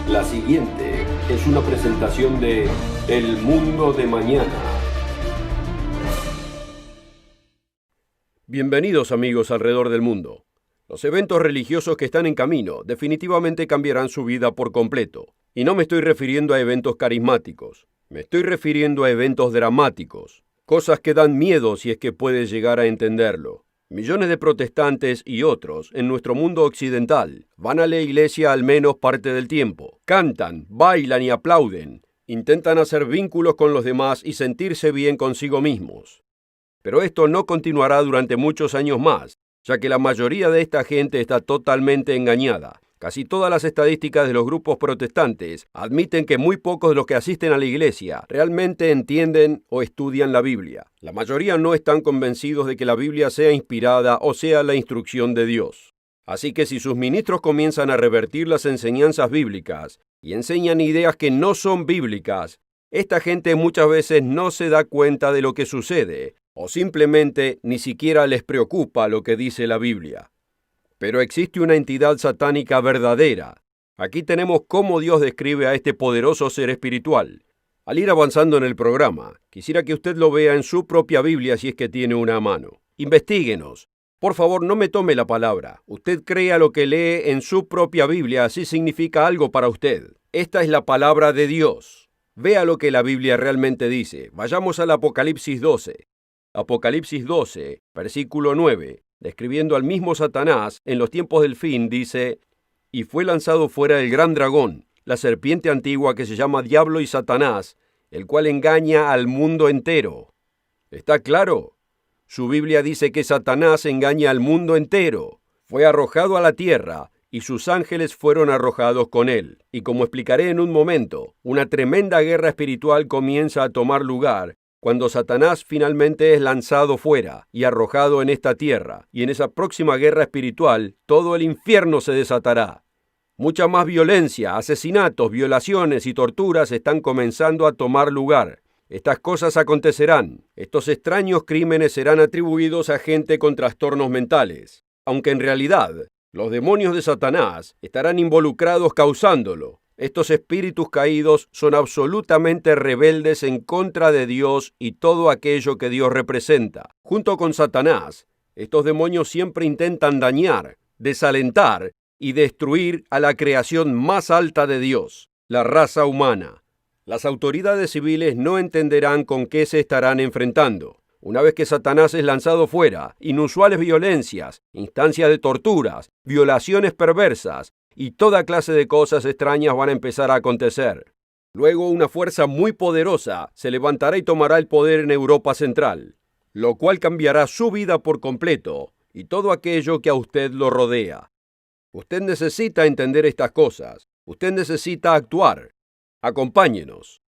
La siguiente es una presentación de El Mundo de Mañana. Bienvenidos amigos alrededor del mundo. Los eventos religiosos que están en camino definitivamente cambiarán su vida por completo. Y no me estoy refiriendo a eventos carismáticos. Me estoy refiriendo a eventos dramáticos. Cosas que dan miedo si es que puedes llegar a entenderlo. Millones de protestantes y otros en nuestro mundo occidental van a la iglesia al menos parte del tiempo. Cantan, bailan y aplauden. Intentan hacer vínculos con los demás y sentirse bien consigo mismos. Pero esto no continuará durante muchos años más, ya que la mayoría de esta gente está totalmente engañada. Casi todas las estadísticas de los grupos protestantes admiten que muy pocos de los que asisten a la iglesia realmente entienden o estudian la Biblia. La mayoría no están convencidos de que la Biblia sea inspirada o sea la instrucción de Dios. Así que si sus ministros comienzan a revertir las enseñanzas bíblicas y enseñan ideas que no son bíblicas, esta gente muchas veces no se da cuenta de lo que sucede o simplemente ni siquiera les preocupa lo que dice la Biblia. Pero existe una entidad satánica verdadera. Aquí tenemos cómo Dios describe a este poderoso ser espiritual. Al ir avanzando en el programa, quisiera que usted lo vea en su propia Biblia si es que tiene una a mano. Investíguenos. Por favor, no me tome la palabra. Usted crea lo que lee en su propia Biblia, así significa algo para usted. Esta es la palabra de Dios. Vea lo que la Biblia realmente dice. Vayamos al Apocalipsis 12. Apocalipsis 12, versículo 9. Describiendo al mismo Satanás en los tiempos del fin, dice: y fue lanzado fuera el gran dragón, la serpiente antigua que se llama Diablo y Satanás, el cual engaña al mundo entero. ¿Está claro? Su Biblia dice que Satanás engaña al mundo entero. Fue arrojado a la tierra y sus ángeles fueron arrojados con él. Y como explicaré en un momento, una tremenda guerra espiritual comienza a tomar lugar cuando Satanás finalmente es lanzado fuera y arrojado en esta tierra, y en esa próxima guerra espiritual, todo el infierno se desatará. Mucha más violencia, asesinatos, violaciones y torturas están comenzando a tomar lugar. Estas cosas acontecerán. Estos extraños crímenes serán atribuidos a gente con trastornos mentales, aunque en realidad los demonios de Satanás estarán involucrados causándolo. Estos espíritus caídos son absolutamente rebeldes en contra de Dios y todo aquello que Dios representa. Junto con Satanás, estos demonios siempre intentan dañar, desalentar y destruir a la creación más alta de Dios, la raza humana. Las autoridades civiles no entenderán con qué se estarán enfrentando. Una vez que Satanás es lanzado fuera, inusuales violencias, instancias de torturas, violaciones perversas, y toda clase de cosas extrañas van a empezar a acontecer. Luego una fuerza muy poderosa se levantará y tomará el poder en Europa Central, lo cual cambiará su vida por completo y todo aquello que a usted lo rodea. Usted necesita entender estas cosas. Usted necesita actuar. Acompáñenos.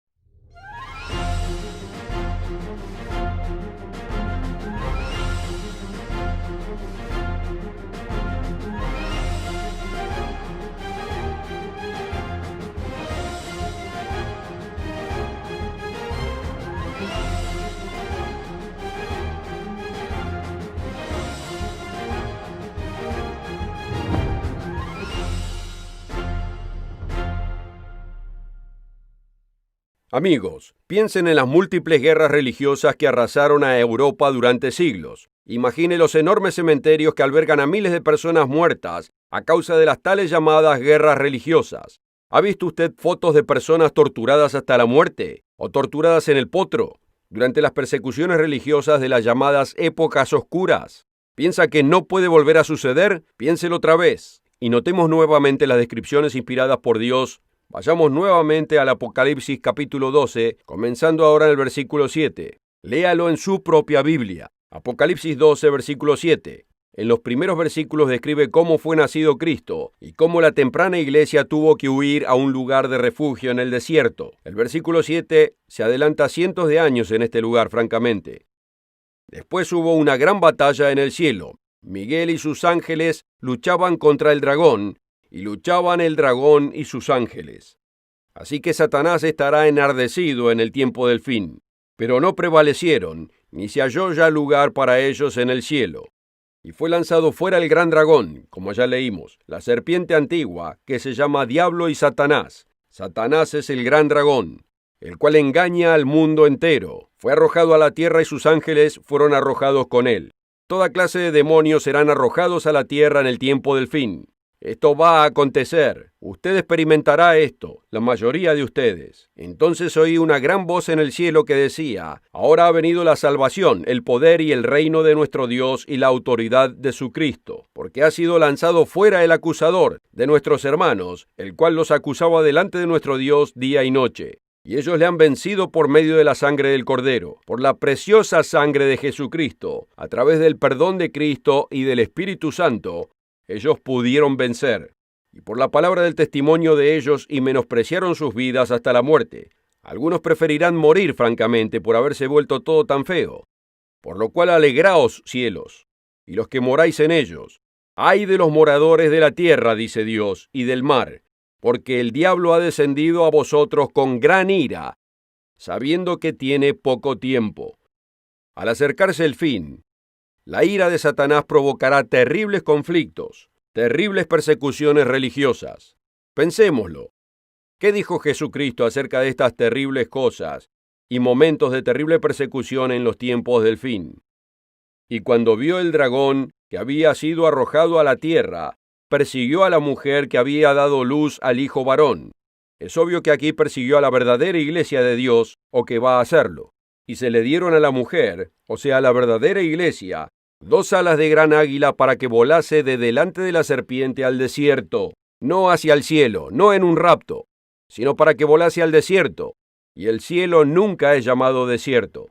Amigos, piensen en las múltiples guerras religiosas que arrasaron a Europa durante siglos. Imagine los enormes cementerios que albergan a miles de personas muertas a causa de las tales llamadas guerras religiosas. ¿Ha visto usted fotos de personas torturadas hasta la muerte o torturadas en el potro durante las persecuciones religiosas de las llamadas épocas oscuras? ¿Piensa que no puede volver a suceder? Piénselo otra vez. Y notemos nuevamente las descripciones inspiradas por Dios. Vayamos nuevamente al Apocalipsis capítulo 12, comenzando ahora en el versículo 7. Léalo en su propia Biblia. Apocalipsis 12, versículo 7. En los primeros versículos describe cómo fue nacido Cristo y cómo la temprana iglesia tuvo que huir a un lugar de refugio en el desierto. El versículo 7 se adelanta cientos de años en este lugar, francamente. Después hubo una gran batalla en el cielo. Miguel y sus ángeles luchaban contra el dragón, y luchaban el dragón y sus ángeles. Así que Satanás estará enardecido en el tiempo del fin, pero no prevalecieron, ni se halló ya lugar para ellos en el cielo. Y fue lanzado fuera el gran dragón, como ya leímos, la serpiente antigua, que se llama Diablo y Satanás. Satanás es el gran dragón, el cual engaña al mundo entero. Fue arrojado a la tierra y sus ángeles fueron arrojados con él. Toda clase de demonios serán arrojados a la tierra en el tiempo del fin. Esto va a acontecer. Usted experimentará esto, la mayoría de ustedes. Entonces oí una gran voz en el cielo que decía: ahora ha venido la salvación, el poder y el reino de nuestro Dios y la autoridad de su Cristo, porque ha sido lanzado fuera el acusador de nuestros hermanos, el cual los acusaba delante de nuestro Dios día y noche. Y ellos le han vencido por medio de la sangre del Cordero, por la preciosa sangre de Jesucristo, a través del perdón de Cristo y del Espíritu Santo. Ellos pudieron vencer, y por la palabra del testimonio de ellos, y menospreciaron sus vidas hasta la muerte. Algunos preferirán morir francamente por haberse vuelto todo tan feo. Por lo cual alegraos, cielos, y los que moráis en ellos. Ay de los moradores de la tierra, dice Dios, y del mar, porque el diablo ha descendido a vosotros con gran ira, sabiendo que tiene poco tiempo. Al acercarse el fin, la ira de Satanás provocará terribles conflictos, terribles persecuciones religiosas. Pensémoslo. ¿Qué dijo Jesucristo acerca de estas terribles cosas y momentos de terrible persecución en los tiempos del fin? Y cuando vio el dragón que había sido arrojado a la tierra, persiguió a la mujer que había dado luz al hijo varón. Es obvio que aquí persiguió a la verdadera iglesia de Dios, o que va a hacerlo. Y se le dieron a la mujer, o sea, a la verdadera iglesia, 2 alas de gran águila para que volase de delante de la serpiente al desierto, no hacia el cielo, no en un rapto, sino para que volase al desierto. Y el cielo nunca es llamado desierto.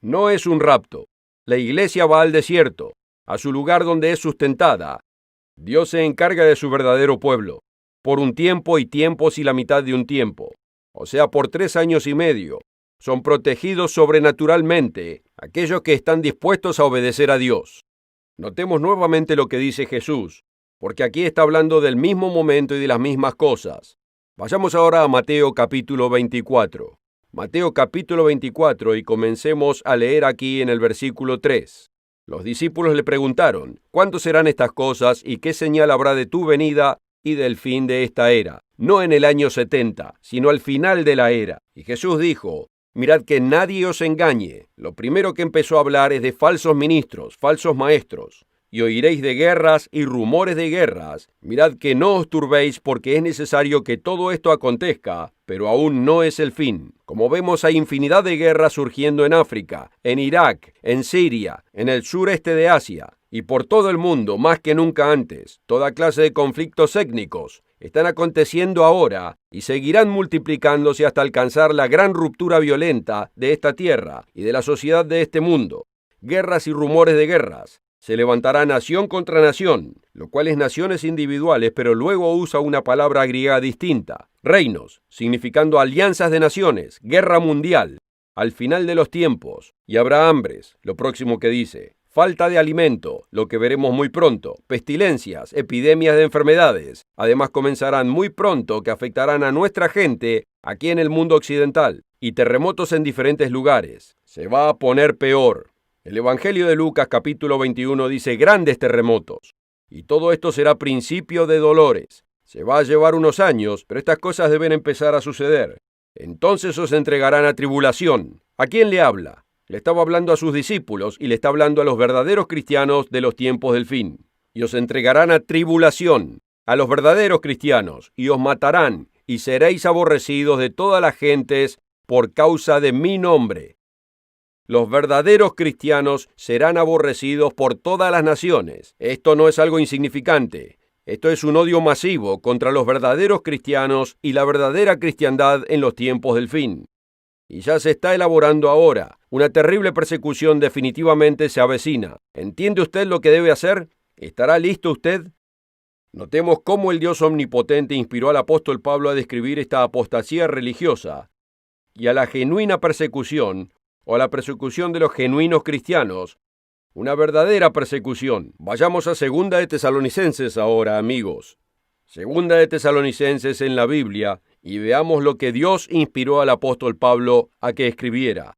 No es un rapto. La iglesia va al desierto, a su lugar donde es sustentada. Dios se encarga de su verdadero pueblo, por un tiempo y tiempos y la mitad de un tiempo, o sea, por 3 años y medio. Son protegidos sobrenaturalmente aquellos que están dispuestos a obedecer a Dios. Notemos nuevamente lo que dice Jesús, porque aquí está hablando del mismo momento y de las mismas cosas. Vayamos ahora a Mateo capítulo 24. Mateo capítulo 24 y comencemos a leer aquí en el versículo 3. Los discípulos le preguntaron: ¿cuándo serán estas cosas y qué señal habrá de tu venida y del fin de esta era? No en el año 70, sino al final de la era. Y Jesús dijo: mirad que nadie os engañe. Lo primero que empezó a hablar es de falsos ministros, falsos maestros. Y oiréis de guerras y rumores de guerras. Mirad que no os turbéis, porque es necesario que todo esto acontezca, pero aún no es el fin. Como vemos, hay infinidad de guerras surgiendo en África, en Irak, en Siria, en el sureste de Asia, y por todo el mundo, más que nunca antes. Toda clase de conflictos étnicos están aconteciendo ahora y seguirán multiplicándose hasta alcanzar la gran ruptura violenta de esta tierra y de la sociedad de este mundo. Guerras y rumores de guerras. Se levantará nación contra nación, lo cual es naciones individuales, pero luego usa una palabra griega distinta. Reinos, significando alianzas de naciones, guerra mundial, al final de los tiempos. Y habrá hambres, lo próximo que dice. Falta de alimento, lo que veremos muy pronto. Pestilencias, epidemias de enfermedades. Además comenzarán muy pronto que afectarán a nuestra gente aquí en el mundo occidental. Y terremotos en diferentes lugares. Se va a poner peor. El Evangelio de Lucas capítulo 21 dice grandes terremotos. Y todo esto será principio de dolores. Se va a llevar unos años, pero estas cosas deben empezar a suceder. Entonces os entregarán a tribulación. ¿A quién le habla? Le estaba hablando a sus discípulos y le está hablando a los verdaderos cristianos de los tiempos del fin. Y os entregarán a tribulación, a los verdaderos cristianos, y os matarán, y seréis aborrecidos de todas las gentes por causa de mi nombre. Los verdaderos cristianos serán aborrecidos por todas las naciones. Esto no es algo insignificante. Esto es un odio masivo contra los verdaderos cristianos y la verdadera cristiandad en los tiempos del fin. Y ya se está elaborando ahora. Una terrible persecución definitivamente se avecina. ¿Entiende usted lo que debe hacer? ¿Estará listo usted? Notemos cómo el Dios omnipotente inspiró al apóstol Pablo a describir esta apostasía religiosa y a la genuina persecución, o a la persecución de los genuinos cristianos, una verdadera persecución. Vayamos a Segunda de Tesalonicenses ahora, amigos. Segunda de Tesalonicenses en la Biblia, y veamos lo que Dios inspiró al apóstol Pablo a que escribiera.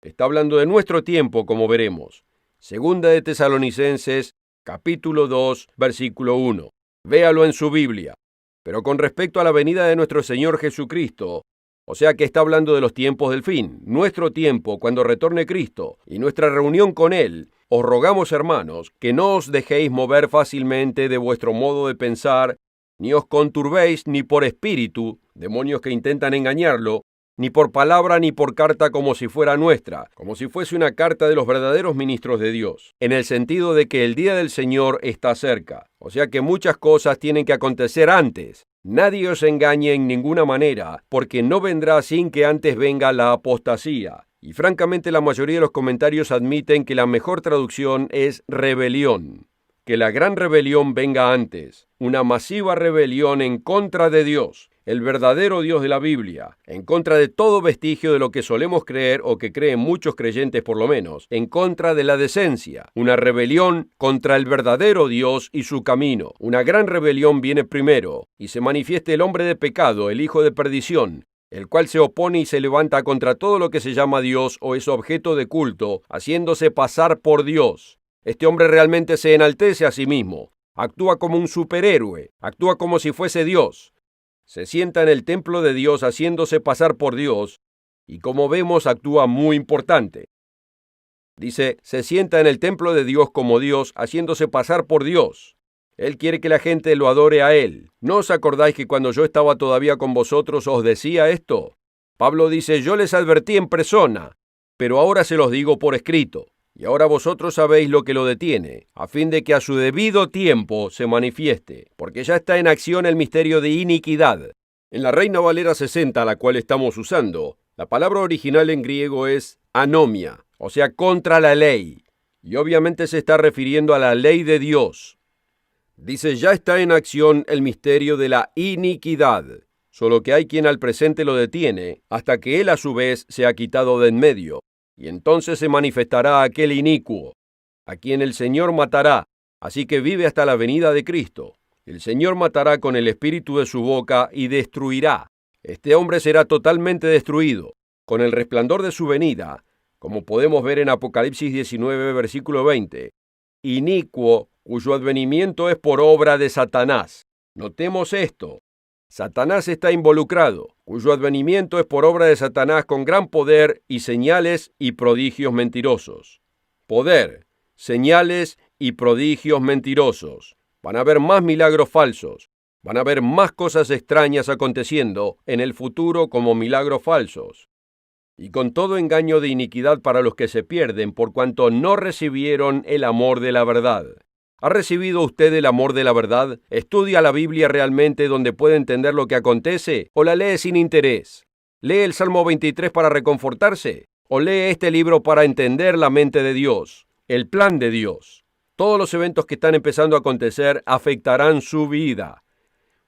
Está hablando de nuestro tiempo, como veremos. Segunda de Tesalonicenses, capítulo 2, versículo 1. Véalo en su Biblia. Pero con respecto a la venida de nuestro Señor Jesucristo, o sea que está hablando de los tiempos del fin, nuestro tiempo cuando retorne Cristo y nuestra reunión con Él, os rogamos, hermanos, que no os dejéis mover fácilmente de vuestro modo de pensar, ni os conturbéis ni por espíritu, demonios que intentan engañarlo, ni por palabra ni por carta como si fuera nuestra, como si fuese una carta de los verdaderos ministros de Dios, en el sentido de que el día del Señor está cerca. O sea que muchas cosas tienen que acontecer antes. Nadie os engañe en ninguna manera, porque no vendrá sin que antes venga la apostasía. Y francamente la mayoría de los comentarios admiten que la mejor traducción es rebelión. Que la gran rebelión venga antes, una masiva rebelión en contra de Dios, el verdadero Dios de la Biblia, en contra de todo vestigio de lo que solemos creer o que creen muchos creyentes por lo menos, en contra de la decencia, una rebelión contra el verdadero Dios y su camino. Una gran rebelión viene primero, y se manifiesta el hombre de pecado, el hijo de perdición, el cual se opone y se levanta contra todo lo que se llama Dios o es objeto de culto, haciéndose pasar por Dios. Este hombre realmente se enaltece a sí mismo, actúa como un superhéroe, actúa como si fuese Dios. Se sienta en el templo de Dios haciéndose pasar por Dios y como vemos actúa muy importante. Dice, se sienta en el templo de Dios como Dios haciéndose pasar por Dios. Él quiere que la gente lo adore a Él. ¿No os acordáis que cuando yo estaba todavía con vosotros os decía esto? Pablo dice, yo les advertí en persona, pero ahora se los digo por escrito. Y ahora vosotros sabéis lo que lo detiene, a fin de que a su debido tiempo se manifieste, porque ya está en acción el misterio de iniquidad. En la Reina Valera 60, la cual estamos usando, la palabra original en griego es anomia, o sea, contra la ley. Y obviamente se está refiriendo a la ley de Dios. Dice, ya está en acción el misterio de la iniquidad, solo que hay quien al presente lo detiene, hasta que él a su vez se ha quitado de en medio. Y entonces se manifestará aquel inicuo, a quien el Señor matará, así que vive hasta la venida de Cristo. El Señor matará con el espíritu de su boca y destruirá. Este hombre será totalmente destruido, con el resplandor de su venida, como podemos ver en Apocalipsis 19, versículo 20. Inicuo, cuyo advenimiento es por obra de Satanás. Notemos esto. Satanás está involucrado, cuyo advenimiento es por obra de Satanás con gran poder y señales y prodigios mentirosos. Poder, señales y prodigios mentirosos. Van a haber más milagros falsos. Van a haber más cosas extrañas aconteciendo en el futuro como milagros falsos. Y con todo engaño de iniquidad para los que se pierden por cuanto no recibieron el amor de la verdad. ¿Ha recibido usted el amor de la verdad? ¿Estudia la Biblia realmente donde puede entender lo que acontece? ¿O la lee sin interés? ¿Lee el Salmo 23 para reconfortarse? ¿O lee este libro para entender la mente de Dios, el plan de Dios? Todos los eventos que están empezando a acontecer afectarán su vida.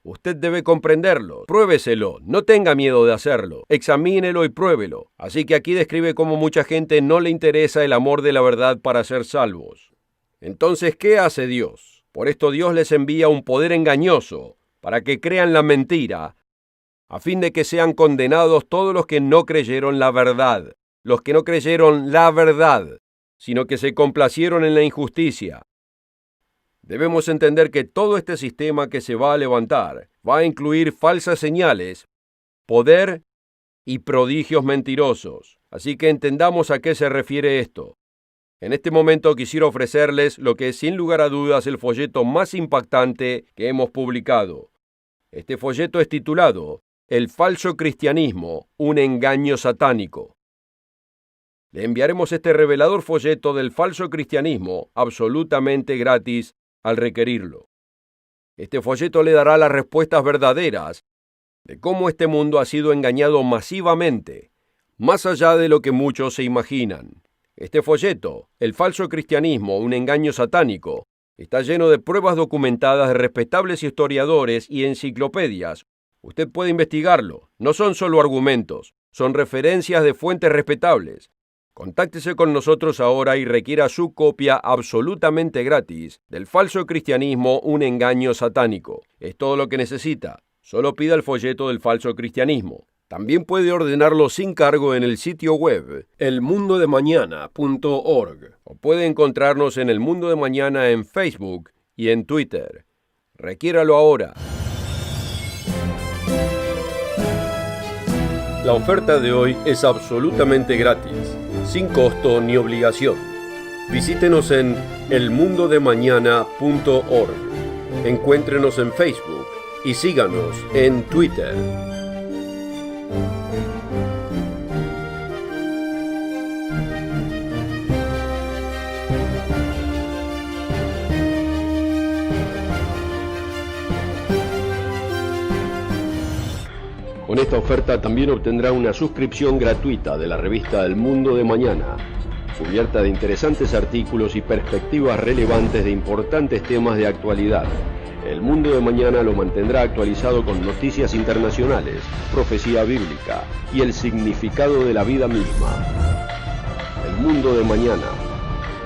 Usted debe comprenderlo, pruébeselo, no tenga miedo de hacerlo, examínelo y pruébelo. Así que aquí describe cómo mucha gente no le interesa el amor de la verdad para ser salvos. Entonces, ¿qué hace Dios? Por esto Dios les envía un poder engañoso, para que crean la mentira, a fin de que sean condenados todos los que no creyeron la verdad, los que no creyeron la verdad, sino que se complacieron en la injusticia. Debemos entender que todo este sistema que se va a levantar va a incluir falsas señales, poder y prodigios mentirosos. Así que entendamos a qué se refiere esto. En este momento quisiera ofrecerles lo que es sin lugar a dudas el folleto más impactante que hemos publicado. Este folleto es titulado El falso cristianismo, un engaño satánico. Le enviaremos este revelador folleto del falso cristianismo absolutamente gratis al requerirlo. Este folleto le dará las respuestas verdaderas de cómo este mundo ha sido engañado masivamente, más allá de lo que muchos se imaginan. Este folleto, El falso cristianismo, un engaño satánico, está lleno de pruebas documentadas de respetables historiadores y enciclopedias. Usted puede investigarlo. No son solo argumentos, son referencias de fuentes respetables. Contáctese con nosotros ahora y requiera su copia absolutamente gratis del falso cristianismo, un engaño satánico. Es todo lo que necesita. Solo pida el folleto del falso cristianismo. También puede ordenarlo sin cargo en el sitio web elmundodemañana.org o puede encontrarnos en El Mundo de Mañana en Facebook y en Twitter. Requiéralo ahora. La oferta de hoy es absolutamente gratis, sin costo ni obligación. Visítenos en elmundodemañana.org. Encuéntrenos en Facebook y síganos en Twitter. Con esta oferta también obtendrá una suscripción gratuita de la revista El Mundo de Mañana, cubierta de interesantes artículos y perspectivas relevantes de importantes temas de actualidad. El Mundo de Mañana lo mantendrá actualizado con noticias internacionales, profecía bíblica y el significado de la vida misma. El Mundo de Mañana.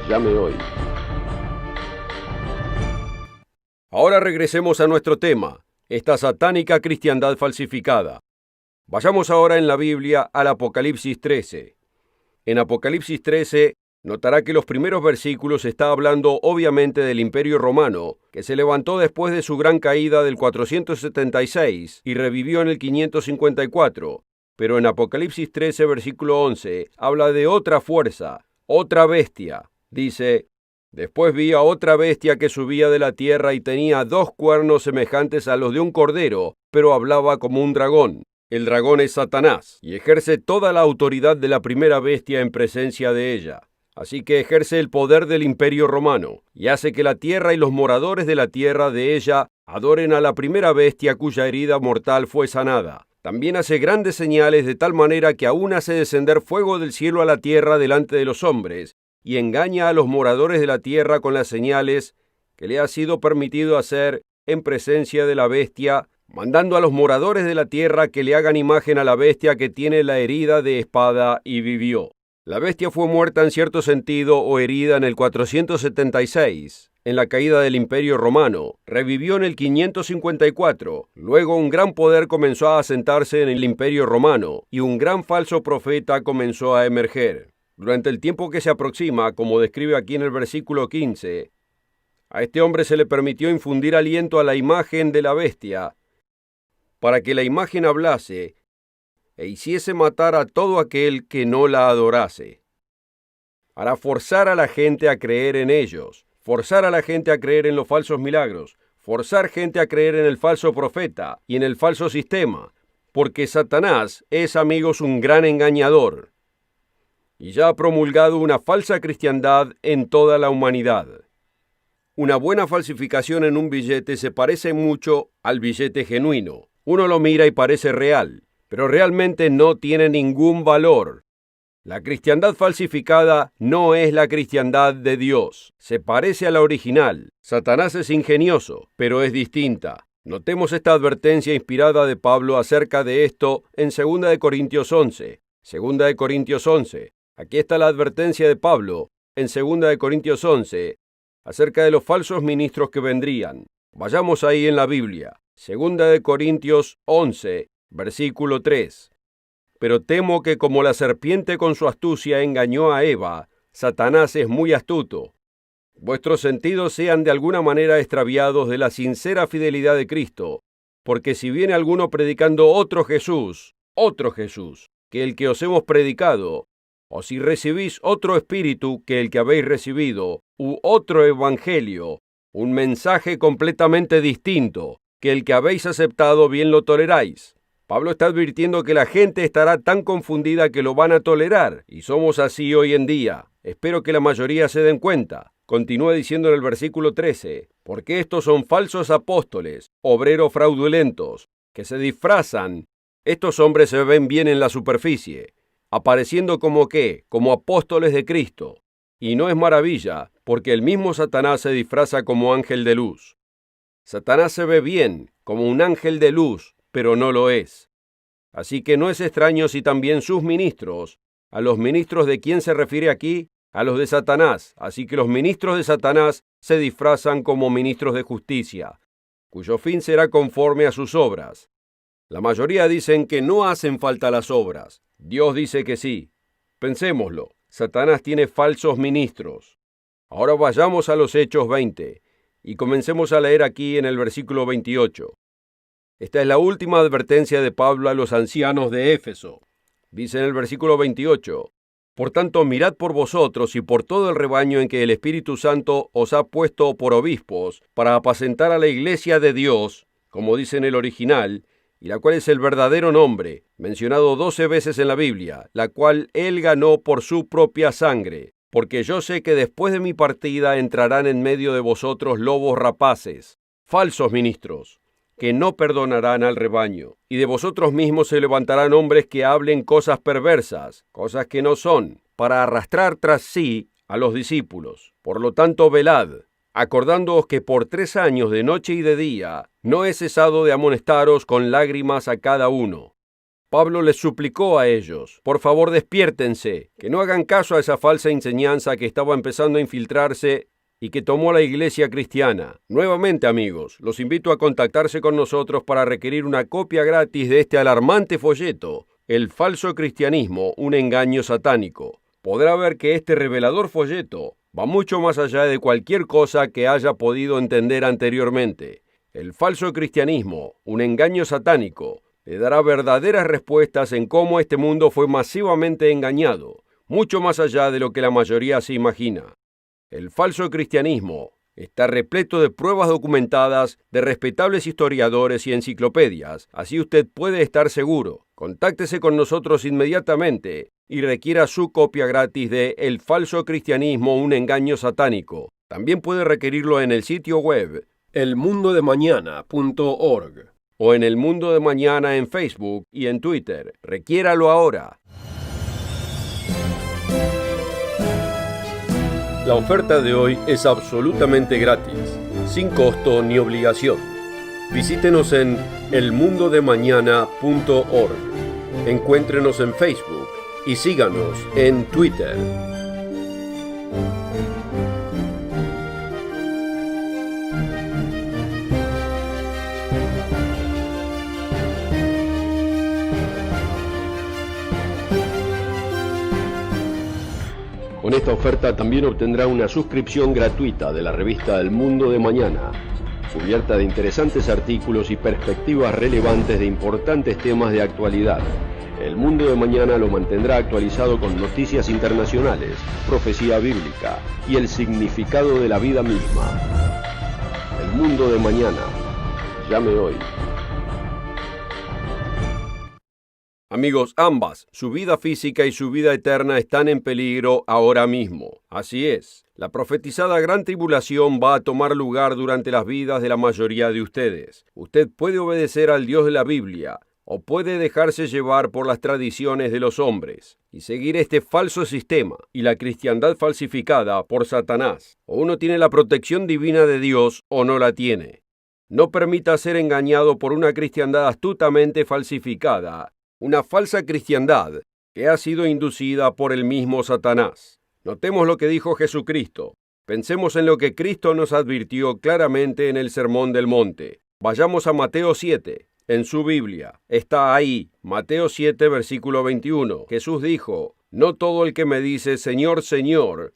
Llame hoy. Ahora regresemos a nuestro tema, esta satánica cristiandad falsificada. Vayamos ahora en la Biblia al Apocalipsis 13. En Apocalipsis 13 notará que los primeros versículos está hablando obviamente del Imperio Romano, que se levantó después de su gran caída del 476 y revivió en el 554. Pero en Apocalipsis 13, versículo 11, habla de otra fuerza, otra bestia. Dice: después vi a otra bestia que subía de la tierra y tenía 2 cuernos semejantes a los de un cordero, pero hablaba como un dragón. El dragón es Satanás, y ejerce toda la autoridad de la primera bestia en presencia de ella. Así que ejerce el poder del Imperio Romano, y hace que la tierra y los moradores de la tierra de ella adoren a la primera bestia cuya herida mortal fue sanada. También hace grandes señales de tal manera que aún hace descender fuego del cielo a la tierra delante de los hombres, y engaña a los moradores de la tierra con las señales que le ha sido permitido hacer en presencia de la bestia, mandando a los moradores de la tierra que le hagan imagen a la bestia que tiene la herida de espada y vivió. La bestia fue muerta en cierto sentido o herida en el 476, en la caída del Imperio Romano. Revivió en el 554. Luego un gran poder comenzó a asentarse en el Imperio Romano y un gran falso profeta comenzó a emerger. Durante el tiempo que se aproxima, como describe aquí en el versículo 15, a este hombre se le permitió infundir aliento a la imagen de la bestia, para que la imagen hablase e hiciese matar a todo aquel que no la adorase. Hará forzar a la gente a creer en ellos, forzar a la gente a creer en los falsos milagros, forzar gente a creer en el falso profeta y en el falso sistema, porque Satanás es, amigos, un gran engañador, y ya ha promulgado una falsa cristiandad en toda la humanidad. Una buena falsificación en un billete se parece mucho al billete genuino. Uno lo mira y parece real, pero realmente no tiene ningún valor. La cristiandad falsificada no es la cristiandad de Dios. Se parece a la original. Satanás es ingenioso, pero es distinta. Notemos esta advertencia inspirada de Pablo acerca de esto en 2 Corintios 11. 2 Corintios 11. Aquí está la advertencia de Pablo en 2 Corintios 11 acerca de los falsos ministros que vendrían. Vayamos ahí en la Biblia. 2 Corintios 11, versículo 3. Pero temo que como la serpiente con su astucia engañó a Eva, Satanás es muy astuto. Vuestros sentidos sean de alguna manera extraviados de la sincera fidelidad de Cristo, porque si viene alguno predicando otro Jesús, que el que os hemos predicado, o si recibís otro espíritu que el que habéis recibido, u otro evangelio, un mensaje completamente distinto, que el que habéis aceptado bien lo toleráis. Pablo está advirtiendo que la gente estará tan confundida que lo van a tolerar, y somos así hoy en día. Espero que la mayoría se den cuenta. Continúa diciendo en el versículo 13, porque estos son falsos apóstoles, obreros fraudulentos, que se disfrazan. Estos hombres se ven bien en la superficie, apareciendo como apóstoles de Cristo. Y no es maravilla, porque el mismo Satanás se disfraza como ángel de luz. Satanás se ve bien, como un ángel de luz, pero no lo es. Así que no es extraño si también sus ministros, a los ministros de quién se refiere aquí, a los de Satanás, así que los ministros de Satanás se disfrazan como ministros de justicia, cuyo fin será conforme a sus obras. La mayoría dicen que no hacen falta las obras. Dios dice que sí. Pensémoslo. Satanás tiene falsos ministros. Ahora vayamos a los Hechos 20 y comencemos a leer aquí en el versículo 28. Esta es la última advertencia de Pablo a los ancianos de Éfeso. Dice en el versículo 28, Por tanto, mirad por vosotros y por todo el rebaño en que el Espíritu Santo os ha puesto por obispos, para apacentar a la iglesia de Dios, como dice en el original, y la cual es el verdadero nombre, mencionado 12 veces en la Biblia, la cual él ganó por su propia sangre. Porque yo sé que después de mi partida entrarán en medio de vosotros lobos rapaces, falsos ministros, que no perdonarán al rebaño, y de vosotros mismos se levantarán hombres que hablen cosas perversas, cosas que no son, para arrastrar tras sí a los discípulos. Por lo tanto, velad, acordándoos que por 3 años de noche y de día no he cesado de amonestaros con lágrimas a cada uno. Pablo les suplicó a ellos, por favor despiértense, que no hagan caso a esa falsa enseñanza que estaba empezando a infiltrarse y que tomó la iglesia cristiana. Nuevamente, amigos, los invito a contactarse con nosotros para requerir una copia gratis de este alarmante folleto, El falso cristianismo, un engaño satánico. Podrá ver que este revelador folleto va mucho más allá de cualquier cosa que haya podido entender anteriormente. El falso cristianismo, un engaño satánico, le dará verdaderas respuestas en cómo este mundo fue masivamente engañado, mucho más allá de lo que la mayoría se imagina. El falso cristianismo está repleto de pruebas documentadas de respetables historiadores y enciclopedias, así usted puede estar seguro. Contáctese con nosotros inmediatamente y requiera su copia gratis de El falso cristianismo, un engaño satánico. También puede requerirlo en el sitio web elmundodemañana.org o en El Mundo de Mañana en Facebook y en Twitter. Requiéralo ahora. La oferta de hoy es absolutamente gratis, sin costo ni obligación. Visítenos en elmundodemañana.org. Encuéntrenos en Facebook y síganos en Twitter. Con esta oferta también obtendrá una suscripción gratuita de la revista El Mundo de Mañana, cubierta de interesantes artículos y perspectivas relevantes de importantes temas de actualidad. El Mundo de Mañana lo mantendrá actualizado con noticias internacionales, profecía bíblica y el significado de la vida misma. El Mundo de Mañana. Llame hoy. Amigos, ambas, su vida física y su vida eterna están en peligro ahora mismo. Así es, la profetizada gran tribulación va a tomar lugar durante las vidas de la mayoría de ustedes. Usted puede obedecer al Dios de la Biblia, o puede dejarse llevar por las tradiciones de los hombres y seguir este falso sistema y la cristiandad falsificada por Satanás. O uno tiene la protección divina de Dios o no la tiene. No permita ser engañado por una cristiandad astutamente falsificada, una falsa cristiandad que ha sido inducida por el mismo Satanás. Notemos lo que dijo Jesucristo. Pensemos en lo que Cristo nos advirtió claramente en el Sermón del Monte. Vayamos a Mateo 7. En su Biblia está ahí, Mateo 7, versículo 21. Jesús dijo, no todo el que me dice, Señor, Señor,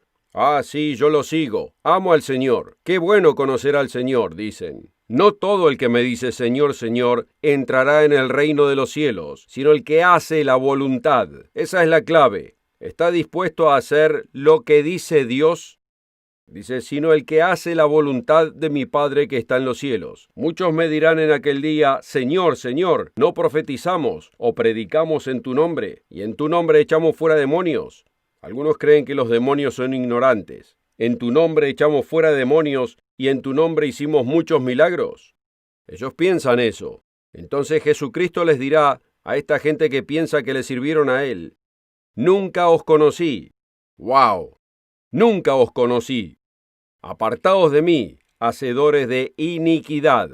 sí, yo lo sigo, amo al Señor, qué bueno conocer al Señor, dicen. No todo el que me dice, Señor, Señor, entrará en el reino de los cielos, sino el que hace la voluntad. Esa es la clave. ¿Está dispuesto a hacer lo que dice Dios? Dice, sino el que hace la voluntad de mi Padre que está en los cielos. Muchos me dirán en aquel día, Señor, Señor, ¿no profetizamos o predicamos en tu nombre? Y en tu nombre echamos fuera demonios. Algunos creen que los demonios son ignorantes. En tu nombre echamos fuera demonios y en tu nombre hicimos muchos milagros. Ellos piensan eso. Entonces Jesucristo les dirá a esta gente que piensa que le sirvieron a Él, nunca os conocí. ¡Wow! Nunca os conocí. Apartaos de mí, hacedores de iniquidad,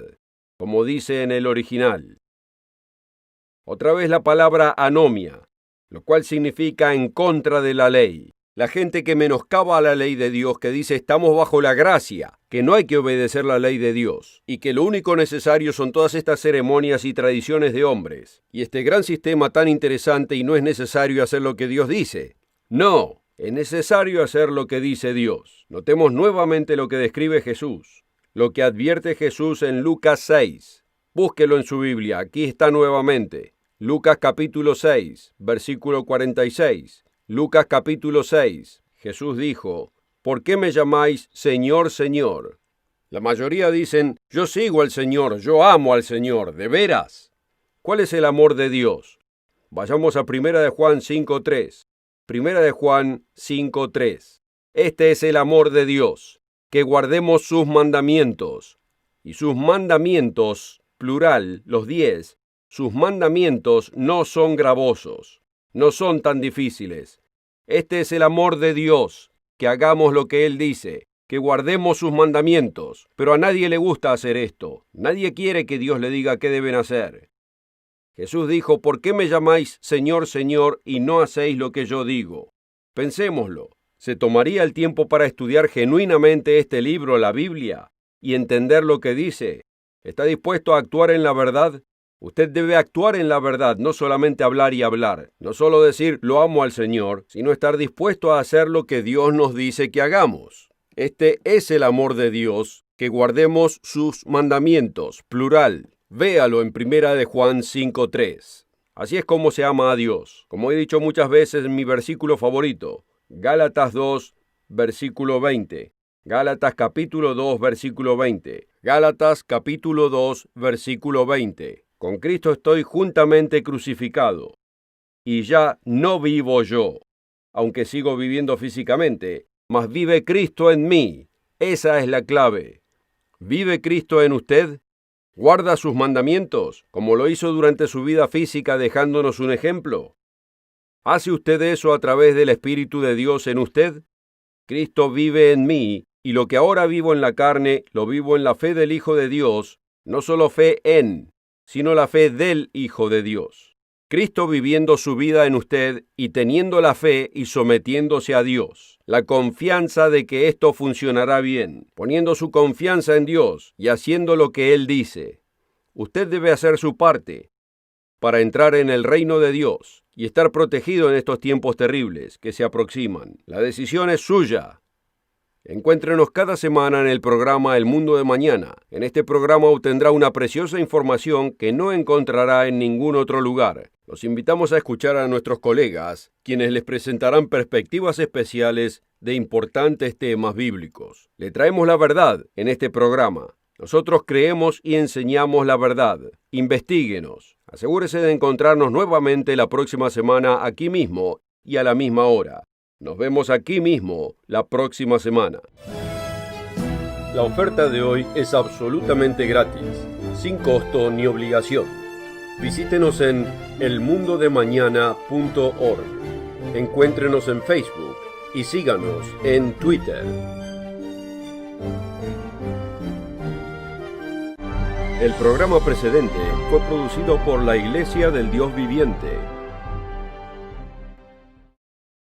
como dice en el original. Otra vez la palabra anomia, lo cual significa en contra de la ley. La gente que menoscaba la ley de Dios, que dice estamos bajo la gracia, que no hay que obedecer la ley de Dios, y que lo único necesario son todas estas ceremonias y tradiciones de hombres, y este gran sistema tan interesante y no es necesario hacer lo que Dios dice. No, es necesario hacer lo que dice Dios. Notemos nuevamente lo que describe Jesús, lo que advierte Jesús en Lucas 6. Búsquelo en su Biblia, aquí está nuevamente. Lucas capítulo 6, versículo 46. Lucas capítulo 6. Jesús dijo, ¿por qué me llamáis Señor, Señor? La mayoría dicen, yo sigo al Señor, yo amo al Señor, ¿de veras? ¿Cuál es el amor de Dios? Vayamos a 1 de Juan 5:3. 1 de Juan 5:3. Este es el amor de Dios, que guardemos sus mandamientos. Y sus mandamientos, plural, los 10, sus mandamientos no son gravosos, no son tan difíciles. Este es el amor de Dios, que hagamos lo que Él dice, que guardemos sus mandamientos. Pero a nadie le gusta hacer esto. Nadie quiere que Dios le diga qué deben hacer. Jesús dijo, ¿por qué me llamáis Señor, Señor, y no hacéis lo que yo digo? Pensémoslo. ¿Se tomaría el tiempo para estudiar genuinamente este libro, la Biblia, y entender lo que dice? ¿Está dispuesto a actuar en la verdad? Usted debe actuar en la verdad, no solamente hablar y hablar. No solo decir, lo amo al Señor, sino estar dispuesto a hacer lo que Dios nos dice que hagamos. Este es el amor de Dios, que guardemos sus mandamientos, plural. Véalo en 1 de Juan 5:3. Así es como se ama a Dios. Como he dicho muchas veces en mi versículo favorito, Gálatas 2, versículo 20. Gálatas capítulo 2, versículo 20. Gálatas capítulo 2, versículo 20. Con Cristo estoy juntamente crucificado, y ya no vivo yo, aunque sigo viviendo físicamente, mas vive Cristo en mí. Esa es la clave. ¿Vive Cristo en usted? ¿Guarda sus mandamientos, como lo hizo durante su vida física dejándonos un ejemplo? ¿Hace usted eso a través del Espíritu de Dios en usted? Cristo vive en mí, y lo que ahora vivo en la carne, lo vivo en la fe del Hijo de Dios, no solo fe en, sino la fe del Hijo de Dios. Cristo viviendo su vida en usted y teniendo la fe y sometiéndose a Dios. La confianza de que esto funcionará bien, poniendo su confianza en Dios y haciendo lo que Él dice. Usted debe hacer su parte para entrar en el reino de Dios y estar protegido en estos tiempos terribles que se aproximan. La decisión es suya. Encuéntrenos cada semana en el programa El Mundo de Mañana. En este programa obtendrá una preciosa información que no encontrará en ningún otro lugar. Los invitamos a escuchar a nuestros colegas, quienes les presentarán perspectivas especiales de importantes temas bíblicos. Le traemos la verdad en este programa. Nosotros creemos y enseñamos la verdad. Investíguenos. Asegúrese de encontrarnos nuevamente la próxima semana aquí mismo y a la misma hora. Nos vemos aquí mismo la próxima semana. La oferta de hoy es absolutamente gratis, sin costo ni obligación. Visítenos en elmundodemañana.org. Encuéntrenos en Facebook y síganos en Twitter. El programa precedente fue producido por la Iglesia del Dios Viviente.